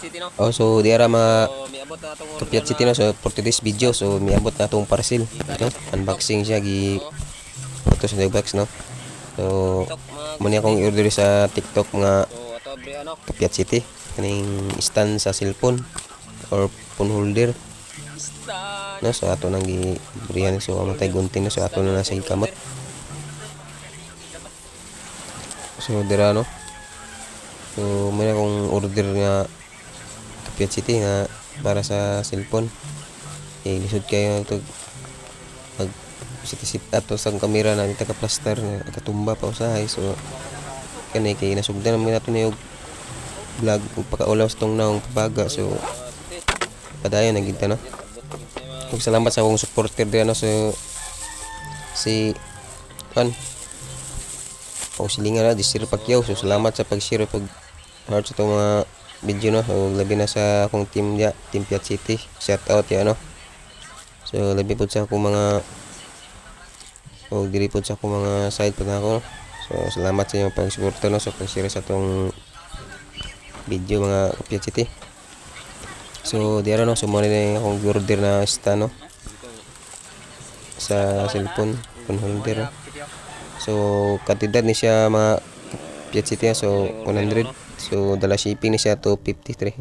City no. Oh, so diara mga So miabot na atong order Kapiat City no, so for today's video, so miabot na itong parcel, no? Unboxing siya, photo sa box, no? So, TikTok mga muna akong i-order sa TikTok mga So ato abri ano. Kapiat City, kaning stand sa cellphone or phone holder, Star. no? So ato nang gibrihan, so amatay gunting na, so ato na nasa kamot. So dira no. So muna akong order nga Kapiat City nga para sa cellphone. Lisod kayo ito mag sit ato sa kamera na dito ka plaster nakatumba pa usahay, so kanay kay nasugdan naman nato na yung vlog kung pakaulaw sa tong naong pabaga, so padayon na gid no. Ug salamat sa akong supporter diyan no, so si kan o silingan na Sir Pacquiao, so salamat sa pag-share pag heart sa itong mga video no. So labi na sa akong team ya, Team Piat City, shout out ya no. So labi po sa akong mga diri po sa akong mga side po na ako no? So salamat sa inyong pag-suporta no, so pag-share sa itong video mga Piat City. So diara no, so muna na akong order na stand no sa cellphone phone holder no? So kantidad ni siya mga Piat City so 100, so dala shipping ni siya to 53.